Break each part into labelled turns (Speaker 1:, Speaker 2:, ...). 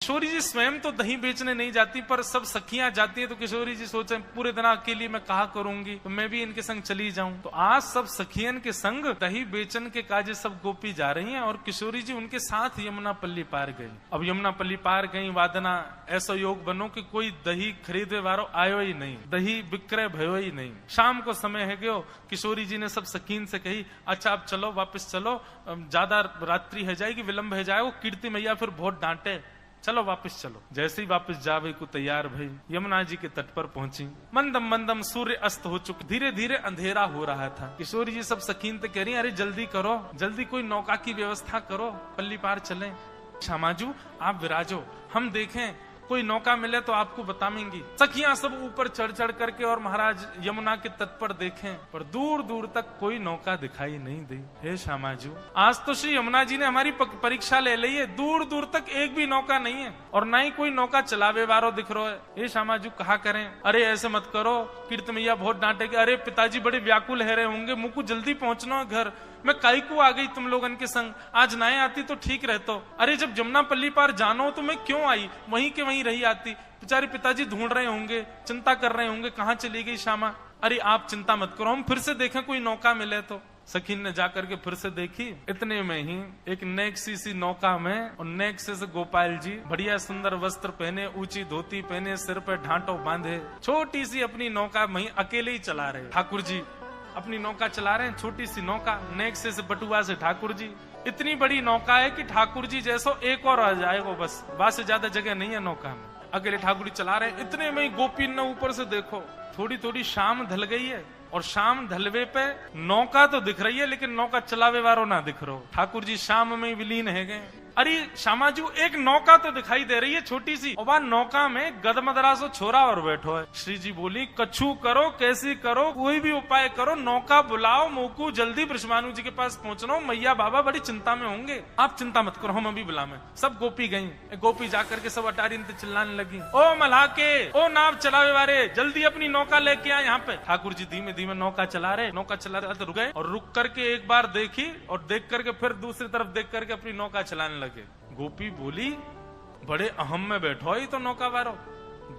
Speaker 1: किशोरी जी स्वयं तो दही बेचने नहीं जाती, पर सब सखियां जाती हैं तो किशोरी जी सोचे पूरे दिन अकेली मैं कहा करूंगी, तो मैं भी इनके संग चली जाऊं। तो आज सब सखियन के संग दही बेचन के काजे सब गोपी जा रही हैं और किशोरी जी उनके साथ यमुना पल्ली पार गई। अब यमुना पल्ली पार गई, वादना ऐसा योग बनो कि कोई दही खरीदे वारो आयो ही नहीं, दही विक्रय भयो ही नहीं। शाम को समय है गयो, किशोरी जी ने सब सखीन से कही अच्छा अब चलो, वापस चलो, ज्यादा रात्रि है जाएगी, विलंब है जाएगा, कीर्ति मैया फिर बहुत डांटे, चलो वापस चलो। जैसे ही वापस जावे को तैयार भई, यमुना जी के तट पर पहुंची। मंदम मंदम सूर्य अस्त हो चुका, धीरे धीरे अंधेरा हो रहा था। किशोरी जी सब सकीन कह रही अरे जल्दी करो, जल्दी कोई नौका की व्यवस्था करो, पल्ली पार चलें। श्यामाजू आप विराजो, हम देखें कोई नौका मिले तो आपको बताएंगी। सखियां सब ऊपर चढ़ चढ़ करके और महाराज यमुना के तट पर देखें, पर दूर दूर तक कोई नौका दिखाई नहीं दी। हे श्यामाजू, आज तो श्री यमुना जी ने हमारी परीक्षा ले ली है, दूर दूर तक एक भी नौका नहीं है और ना ही कोई नौका चलावे वारो दिख रहा है। हे श्यामाजू कहा करें? अरे ऐसे मत करो, कीर्ति मैया बहुत डांटेगी। अरे पिताजी बड़े व्याकुल है रहे होंगे, मुझको जल्दी पहुंचना घर, मैं काई को आ गई तुम लोगन के संग, आज ना आती तो ठीक रहतो। अरे जब जमुना पल्ली पार जानो तो मैं क्यों आई, वहीं के वहीं रही आती। बेचारे पिताजी ढूंढ रहे होंगे, चिंता कर रहे होंगे कहाँ चली गई श्यामा। अरे आप चिंता मत करो, हम फिर से देखें कोई नौका मिले तो। सखीन ने जाकर के फिर से देखी, इतने में ही एक नेक्सी सी नौका में, और नेक्से से गोपाल जी बढ़िया सुंदर वस्त्र पहने, ऊंची धोती पहने, सिर पर ढांटो बांधे, छोटी सी अपनी नौका वहीं अकेले ही चला रहे। ठाकुर जी अपनी नौका चला रहे हैं, छोटी सी नौका, नेक्से से बटुआ से ठाकुर जी। इतनी बड़ी नौका है कि ठाकुर जी जैसो एक और आ जाएगा, बस से ज्यादा जगह नहीं है नौका में। अकेले ठाकुर जी चला रहे हैं, इतने में ही गोपी ने ऊपर से देखो थोड़ी थोड़ी शाम ढल गई है, और शाम ढलवे पे नौका तो दिख रही है लेकिन नौका चलावे वारो ना दिख रहा। ठाकुर जी शाम में विलीन है गए। अरे श्यामाजू एक नौका तो दिखाई दे रही है छोटी सी, और वह नौका में गदमदरासो छोरा और बैठो है। श्री जी बोली कछु करो, कैसी करो, कोई भी उपाय करो, नौका बुलाओ, मोकू जल्दी ब्रह्मानु जी के पास पहुंचना हो, मैया बाबा बड़ी चिंता में होंगे। आप चिंता मत करो, हम अभी बुलावे। सब गोपी गई, गोपी जाकर के सब अटारी चिल्लाने लगी, ओ मल्हाके, ओ नाव चलावे वाले, जल्दी अपनी नौका लेके आए यहाँ पे। ठाकुर जी धीमे धीमे नौका चला रहे तो रुक गए, और रुक करके एक बार देखी, और देख करके फिर दूसरी तरफ देख करके अपनी नौका चलाने लगे। गोपी बोली बड़े अहम में बैठो ही तो नौका वारो,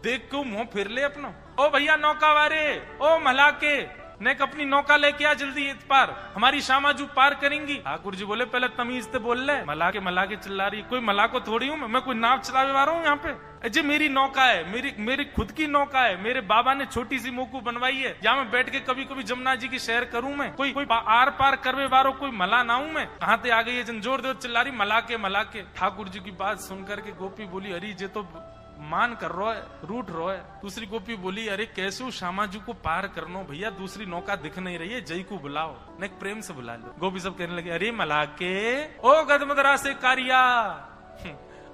Speaker 1: देख क्यों मुंह फिर ले अपना। ओ भैया नौका वारे, ओ मल्हाके, ने अपनी नौका लेके आ जल्दी इस पार, हमारी श्यामाजू पार करेंगी। ठाकुर जी बोले पहले तमीज से बोल ले, मल्हाके चिल्ला रही, कोई मल्हाको थोड़ी हूँ मैं कोई नाव चलावे वाला हूँ यहाँ पे। जी मेरी नौका है, मेरी खुद की नौका है, मेरे बाबा ने छोटी सी मोकू बनवाई है, यहाँ मैं बैठ के कभी कभी जमुना जी की सैर करूं मैं, कोई आर पार करवे वारो कोई मला ना हूं मैं। कहाँ से आ गई है जोर जोर चिल्ला रही मल्हाके। ठाकुर जी की बात सुनकर के गोपी बोली अरे ये तो मान कर रो है, रूठ रो है। दूसरी गोपी बोली अरे कैसे श्यामाजू को पार करनो भैया, दूसरी नौका दिख नहीं रही है, जय को बुलाओ, ने प्रेम से बुला लो। गोपी सब कहने लगे अरे मल्हाके, ओ गदमदरा से कारिया,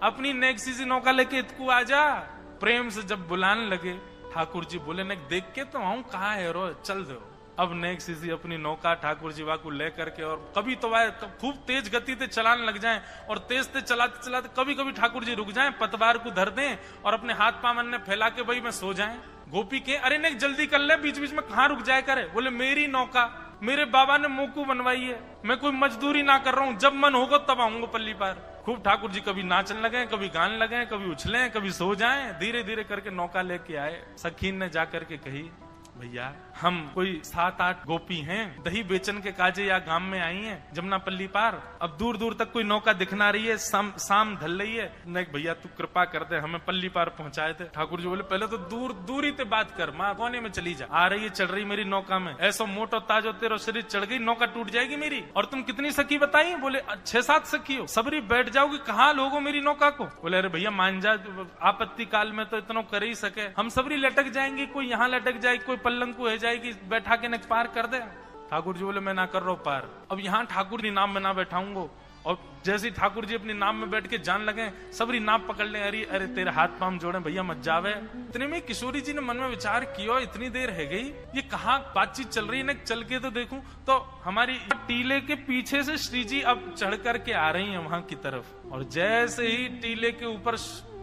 Speaker 1: अपनी नेक्सी सी नौका लेके इतकू आजा। प्रेम से जब बुलाने लगे, ठाकुर जी बोले नेक देख के तो आऊं, कहाँ है रो, चल दो। अब नेक्सी सी अपनी नौका ठाकुर जी वाकू लेकर के, और कभी तो वह खूब तेज गति से चलाने लग जाएं, और तेज से चलाते चलाते कभी कभी ठाकुर जी रुक जाएं, पतवार को धर दें और अपने हाथ पामन ने फैला के भाई में सो जाएं। गोपी के अरे नेक जल्दी कर ले, बीच बीच में कहाँ रुक जाए करे। बोले मेरी नौका, मेरे बाबा ने मोकू बनवाई है, मैं कोई मजदूरी ना कर रहा हूँ, जब मन होगा तब आऊंगा पल्ली पार। खूब ठाकुर जी कभी नाचने लगे, कभी गाने लगे, कभी उछले, कभी सो जाएं। धीरे धीरे करके नौका लेके आए। सखीन ने जाकर के कही भैया हम कोई 7-8 गोपी हैं, दही बेचन के काजे या गांव में आई हैं जमुना पल्ली पार, अब दूर दूर तक कोई नौका दिखना रही है, शाम ढल रही है, नहीं भैया तू कृपा कर दे, हमें पल्ली पार पहुंचाए थे। ठाकुर जी बोले पहले तो दूरी से बात कर, माँ कोने में चली जा, आ रही है चढ़ रही मेरी नौका में, ऐसा मोटो ताजो तेरो शरीर चढ़ गई, नौका टूट जाएगी मेरी। और तुम कितनी सखी बताई? बोले 6-7 सखी हो, सबरी बैठ जाओगी, कहाँ लोगो मेरी नौका को। बोले अरे भैया मान जा, आपत्ति काल में तो इतना कर ही सके, हम सबरी लटक जाएंगी, कोई यहाँ लटक जाएगी, कोई पल्लंग को है जाएगी, बैठा के नेक पार कर दे। ठाकुर जी बोले मैं ना कर रहा हूं पार, अब यहाँ ठाकुर जी नाम में ना बैठाऊंगा। और जैसे ठाकुर जी अपने नाम में बैठ के जान लगे, सबरी नाम पकड़ ले, अरे तेरे हाथ पांव जोड़े भैया मत जावे। इतने में किशोरी जी ने मन में विचार किया, इतनी देर है गई, ये कहाँ बातचीत चल रही है, न चल के तो देखूं, तो हमारी टीले के पीछे से श्री जी अब चढ़ करके आ रही है वहां की तरफ, और जैसे ही टीले के ऊपर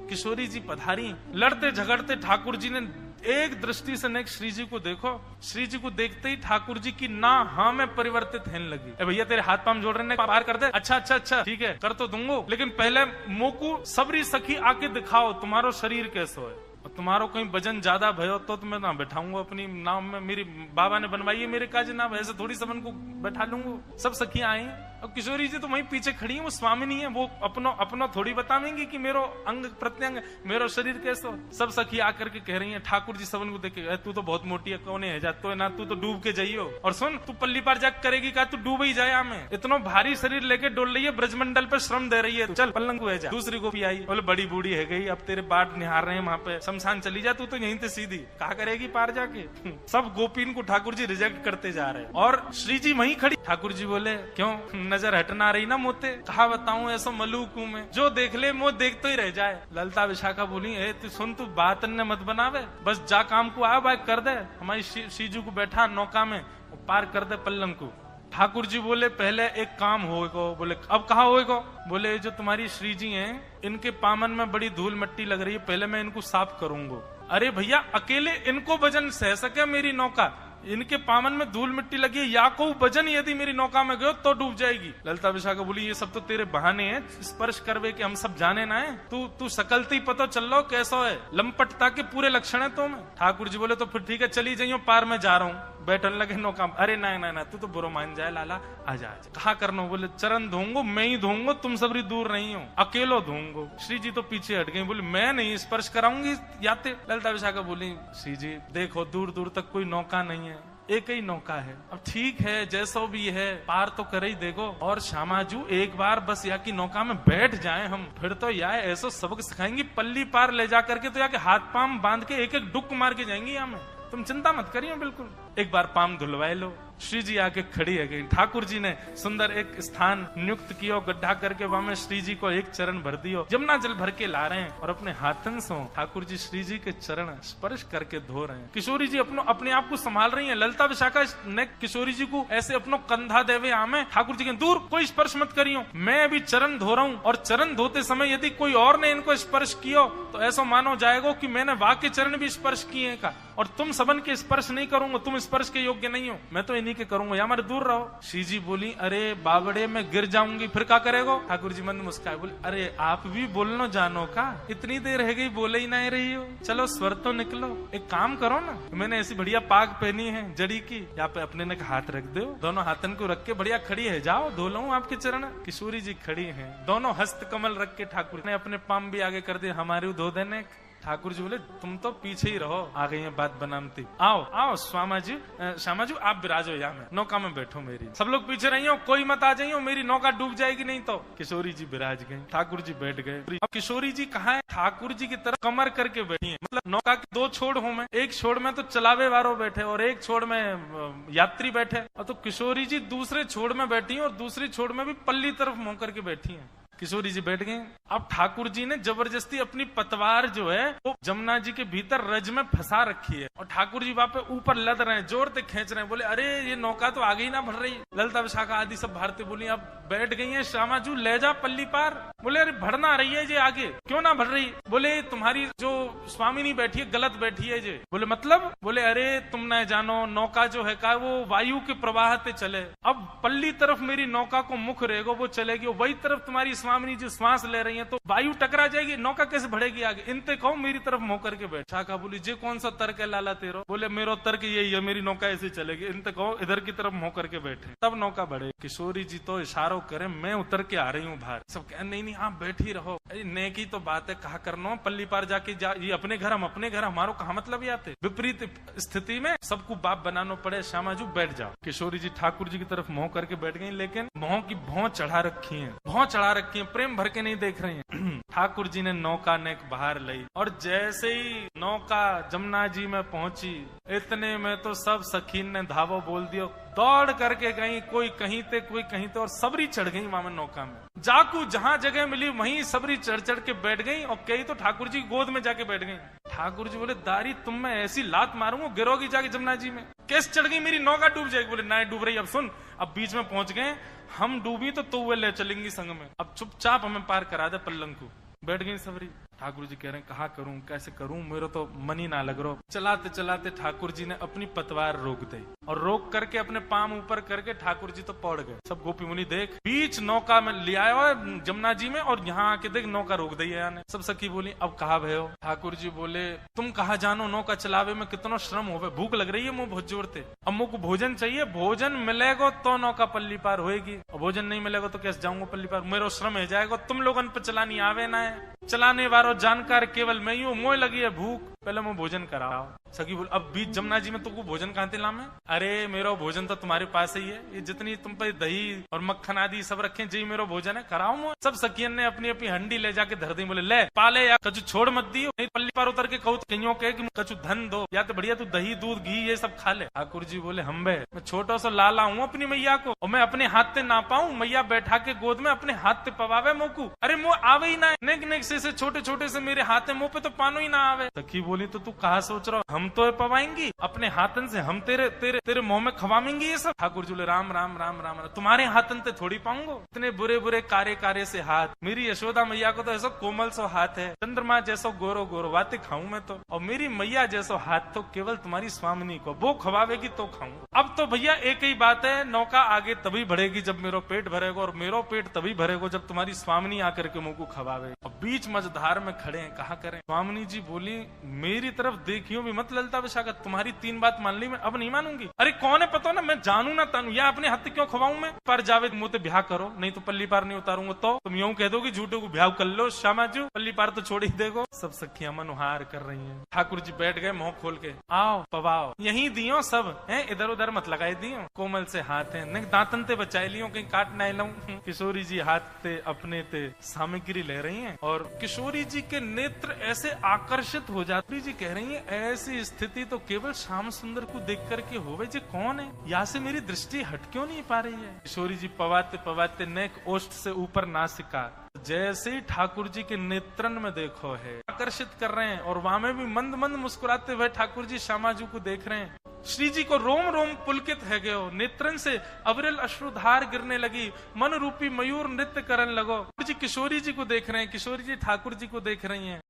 Speaker 1: किशोरी जी पधारी, लड़ते झगड़ते ठाकुर जी ने एक दृष्टि से नेक श्री जी को देखो। श्री जी को देखते ही ठाकुर जी की ना हाँ में परिवर्तित होने लगी। ए भैया तेरे हाथ पांव जोड़ रहे हैं, पार कर दे। अच्छा अच्छा अच्छा ठीक है कर तो दूंगो, लेकिन पहले मोकू सबरी सखी आके दिखाओ तुम्हारो शरीर कैसो है, और तुम्हारो कहीं वजन ज्यादा भयो तो मैं ना बैठाऊंगा अपनी नाव में, मेरी बाबा ने बनवाई है मेरे काज नाव, ऐसे थोड़ी सबन को बैठा लूंगा। सब सखियां आई और किशोरी जी तो वहीं पीछे खड़ी है, वो स्वामिनी है, वो अपनो थोड़ी बतावेंगी कि मेरो अंग प्रत्यंग मेरो शरीर कैसो। सब सखी आकर के कह रही है ठाकुर जी सबन को देख के, तू तो बहुत मोटी है, कौन है जातो है ना, तू तो डूब के जाइयो, और सुन तू पल्ली पार जाग करेगी का, तू डूब ही जाए हमें, इतना भारी शरीर लेके डोल रही है, ब्रजमंडल पे श्रम दे रही है, चल पल्लंग को जा। दूसरी गोपी आई, बोले बड़ी बूढ़ी है गई, अब तेरे बाट निहार रहे हैं वहां पे, शमशान चली जा, तू तो यहीं से सीधी कहा करेगी पार जाके। सब गोपीन को ठाकुर जी रिजेक्ट करते जा रहे हैं और श्री जी वहीं खड़ी। ठाकुर जी बोले क्यों नजर हटना रही ना मोते, कहा बताऊं ऐसा मलूक हूं मैं, जो देख ले मुंह देखते ही रह जाए। ललता विशाखा बोली तू सुन, तू बात न मत बनावे, बस जा काम को आ बाइक कर दे, हमारी श्रीजू को बैठा नौका में पार कर दे पल्लंग को। ठाकुर जी बोले पहले एक काम होएगा। बोले अब कहा होएगा? बोले जो तुम्हारी श्री जी हैं इनके पामन में बड़ी धूल मिट्टी लग रही है, पहले मैं इनको साफ करूंगा। अरे भैया अकेले इनको वजन सह सके मेरी नौका, इनके पामन में धूल मिट्टी लगी है, या को वजन यदि मेरी नौका में गयो तो डूब जाएगी। ललता विशाखा बोली ये सब तो तेरे बहाने हैं, स्पर्श करवे के हम सब जाने ना है, तू सकलती पतो चल लो कैसो है, लंपटता के पूरे लक्षण है तुम। ठाकुर जी बोले तो फिर ठीक है चली जाइयो, पार में जा रहा हूँ। बैठन लगे नौका। अरे ना ना ना तू तो बुरो मान जाए लाला, आजा आजा। कहा करना? बोले चरण धोंगो, मैं ही धोंगो, तुम सबरी दूर नहीं हो, अकेलो धोंगो। श्री जी तो पीछे हट गई, बोले मैं नहीं स्पर्श कराऊंगी याते। ललता विशाखा बोली श्री जी देखो दूर दूर तक कोई नौका नहीं है, एक ही नौका है, अब ठीक है जैसो भी है पार तो कर ही देखो। और श्यामाजू एक बार बस या की नौका में बैठ जाएं हम, फिर तो या ऐसा सबक सिखाएंगी, पल्ली पार ले जा करके तो या के हाथ पाम बांध के एक एक डुक मार के जाएंगी हमें, तुम चिंता मत करिए बिल्कुल। एक बार पाम धुलवाए लो। श्री जी आके खड़ी है गई। ठाकुर जी ने सुंदर एक स्थान नियुक्त किया, गड्ढा करके वहां में श्री जी को एक चरण भर दियो, जमुना जल भर के ला रहे हैं और अपने हाथन से ठाकुर जी श्री जी के चरण स्पर्श करके धो रहे हैं। किशोरी जी अपने आप को संभाल रही है। ललता विशाखा ने किशोरी जी को ऐसे अपनो कंधा देवे आमे, ठाकुर जी के दूर कोई स्पर्श मत करियो, मैं अभी चरण धो रहा हूँ, और चरण धोते समय यदि कोई और ने इनको स्पर्श किया तो ऐसा मानो जाएगा कि मैंने वाह के चरण भी स्पर्श किए का, और तुम सबन के स्पर्श नहीं करूंगा, तुम स्पर्श के योग्य नहीं हो, मैं तो इन्हीं के करूंगा, या हमारे दूर रहो। श्री जी बोली अरे बाबड़े में गिर जाऊंगी फिर क्या करेगो? ठाकुर जी मंद मुस्काए बोले अरे आप भी बोलना जानो का, इतनी देर रह गई बोले ही नहीं रही हो, चलो स्वर तो निकलो, एक काम करो ना, मैंने ऐसी बढ़िया पाग पहनी है जड़ी की, यहाँ पे अपने ने हाथ रख दो, दोनों हाथन को रख के बढ़िया खड़ी है, जाओ धो लो आपके चरण। किशोरी जी खड़ी है, दोनों हस्त कमल रख के ठाकुर ने अपने पाम भी आगे कर दिए, हमारे धो देने। ठाकुर जी बोले तुम तो पीछे ही रहो, आ गई है बात बनामती, आओ आओ श्यामा जी आप विराजो यहाँ में, नौका में बैठो मेरी, सब लोग पीछे रही हो, कोई मत आ जाइयो, मेरी नौका डूब जाएगी नहीं तो। किशोरी जी विराज गए, ठाकुर जी बैठ गए। अब किशोरी जी कहाँ है? ठाकुर जी की तरफ कमर करके बैठी है, मतलब नौका के दो छोड़ हूं मैं, एक छोड़ में तो चलावे वालों बैठे और एक छोड़ में यात्री बैठे, और तो किशोरी जी दूसरे छोड़ में बैठी है और दूसरी छोड़ में भी पल्ली तरफ मुंह करके बैठी है। किशोरी जी बैठ गए। अब ठाकुर जी ने जबरदस्ती अपनी पतवार जो है वो जमुना जी के भीतर रज में फंसा रखी है, और ठाकुर जी वहां पे ऊपर लद रहे हैं, जोर से खींच रहे हैं। बोले अरे ये नौका तो आगे ही ना भर रही। ललता विशाखा आदि सब भारतीय बोली अब बैठ गई है, श्यामाजू ले जा पल्ली पार। बोले अरे भरना रही है जे आगे, क्यों ना भर रही? बोले तुम्हारी जो स्वामिनी बैठी है गलत बैठी है जे। बोले मतलब? बोले अरे तुम न जानो नौका जो है का वो वायु के प्रवाह पे चले, अब पल्ली तरफ मेरी नौका को मुख रहेगा वो चलेगी, वही तरफ तुम्हारी स्वामिनी जो श्वास ले रही है तो वायु टकरा जाएगी, नौका कैसे बढ़ेगी आगे? इनते कहो मेरी तरफ मुंह करके बैठ। शाखा बोली जे कौन सा तर्क है लाला तेरो? बोले मेरो तर्क यही है, मेरी नौका ऐसे चलेगी, इनते कहो इधर की तरफ मुंह करके बैठे तब नौका बढ़े। किशोरी जी तो इशारों करे मैं उतर के आ रही हूँ बाहर। सब कहे नहीं नहीं आप बैठी रहो, नेकी तो बात है, कहा करना पल्ली पार जाके ये अपने घर हम अपने घर, हमारो कहा मतलब आते। विपरीत स्थिति में सबको बाप बनाना पड़े। श्यामाजू बैठ जाओ। किशोरी जी ठाकुर जी की तरफ मुंह करके बैठ गई, लेकिन मुंह की भौं चढ़ा रखी है, भौं चढ़ा रखी है, प्रेम भर के नहीं देख रही है। ठाकुर जी ने नौका नेक बाहर लाई, और जैसे ही नौका जमुना जी में पहुंची इतने में तो सब सखीन ने धावो बोल दियो, दौड़ करके गई, कोई कहीं ते कोई कहीं ते, और सबरी चढ़ गई वहां में नौका में। जाकू जहां जगह मिली वहीं सबरी चढ़ चढ़ के बैठ गई, और कई तो ठाकुर जी गोद में जाके बैठ गई। ठाकुर जी बोले दारी तुम मैं ऐसी लात मारूंगा गिरोगी जाके जमुना जी में, कैसे चढ़ गई मेरी नौका डूब जाएगी? बोले ना डूब रही। अब सुन, अब बीच में पहुंच गए हम, डूबी तो तू वे ले चलेंगी संग में, अब चुपचाप हमें पार करा दे पल्लंग को। बैठ गई सबरी। ठाकुर जी कह रहे हैं कहा करूं, कैसे करूं, मेरा तो मन ही ना लग रहा। चलाते चलाते ठाकुर जी ने अपनी पतवार रोक दी और रोक करके अपने पाम ऊपर करके ठाकुर जी तो पड़ गए। सब गोपी मुनि देख बीच नौका में ले आया हुआ जमुना जी में, और यहाँ आके देख नौका रोक दी है। सब सखी बोली अब कहा भयो? ठाकुर जी बोले तुम कहा जानो, नौका चलावे में कितना श्रम होवे, भूख लग रही है, मुंह बहुत जोर थे, अब मुझको भोजन चाहिए, भोजन मिलेगा तो नौका पल्ली पार होएगी, और भोजन नहीं मिलेगा तो कैसे जाऊंगा पल्ली पार, मेरा श्रम हो जाएगा, तुम लोगन पे चलानी आवे ना है, चलाने वालों जानकार केवल मैं ही हूँ, मोह लगी है भूख, पहले मैं भोजन कराओ। सखी बोल अब बीच जमुना जी में तुमको भोजन कहां लामे? अरे मेरा भोजन तो तुम्हारे पास ही है, ये जितनी तुम पे दही और मक्खन आदि सब रखे जी मेरा भोजन है, कराओ मुझे। सब सखियन ने अपनी अपनी हंडी ले जाके धर दी, बोले ले पाले या कछु छोड़ मत दियो, नहीं पल्ली पार उतर के कहूँ कहीं कहे कि कछु धन दो, या तो बढ़िया तू दही दूध घी ये सब खा ले। ठाकुर जी बोले हम बे मैं छोटा सा लाला हूँ अपनी मैया को, और मैं अपने हाथ से ना पाऊं, मैया बैठा के गोद में अपने हाथ से पवावे मोकू, अरे मुँह आवे ही ना, नेक नेक से छोटे छोटे से मेरे हाथ है, मुंह पे तो पानो ही ना आवे। सखी बोली तो तू कहा सोच रहा, हम तो पवाएंगी अपने हाथन से, हम तेरे तेरे तेरे मुंह में खवाएंगे ये सब। ठाकुर जी बोले राम राम राम राम, तुम्हारे हाथन से थोड़ी पाऊंगो, इतने बुरे बुरे कारे कारे से हाथ, मेरी यशोदा मैया को तो ऐसा कोमल सो हाथ है, चंद्रमा जैसो गोरो गोरो बातें खाऊं मैं तो, और मेरी मैया जैसो हाथ तो केवल तुम्हारी स्वामिनी को, वो खवावेगी तो खाऊं। अब तो भैया एक ही बात है, नौका आगे तभी बढ़ेगी जब मेरा पेट भरेगा, और मेरा पेट तभी भरेगा जब तुम्हारी स्वामिनी आकर के मुंह को खवावे। और बीच मझधार में खड़े हैं, कहा करें? स्वामिनी जी बोली मेरी तरफ देखियो भी मत ललता विशाखा, तुम्हारी 3 बात मान ली, मैं अब नहीं मानूंगी। अरे कौन है पता ना, मैं जानू ना तानू, या अपने हाथ क्यों खवाऊं मैं? पर जावे मुंह ते ब्याह करो, नहीं तो पल्ली पार नहीं उतारूंगा, तो तुम यूं कह दो कि झूठे को ब्याह कर लो श्यामाजू, पल्ली पार तो छोड़ ही देगो। सब सखियां मनोहार कर रही हैं। ठाकुर जी बैठ गए मुंह खोल के, आओ पवाओ, यही दियो सब है, इधर उधर मत लगाए दियो, कोमल से हाथ है, नहीं दांतन ते बचाए लियो, कहीं काट ना लूं। किशोरी जी हाथ ते अपने ते सामग्री ले रही हैं, और किशोरी जी के नेत्र ऐसे आकर्षित हो जाती जी, कह रही है ऐसी स्थिति तो केवल श्याम सुंदर को देख करके होवे, जी कौन है, यहाँ से मेरी दृष्टि हट क्यों नहीं पा रही है। किशोरी जी पवाते पवाते नेक ओष्ठ से ऊपर नासिका, जैसे ही ठाकुर जी के नेत्रन में देखो है, आकर्षित कर रहे हैं, और वहां में भी मंद मंद मुस्कुराते हुए ठाकुर जी श्यामाजू को देख रहे हैं। श्री जी को रोम रोम पुलकित है गयो, नेत्रन से अविरल अश्रुधार गिरने लगी, मन रूपी मयूर नृत्य करने लगो। जी किशोरी जी को देख रहे हैं, किशोरी जी ठाकुर जी को देख रही हैं,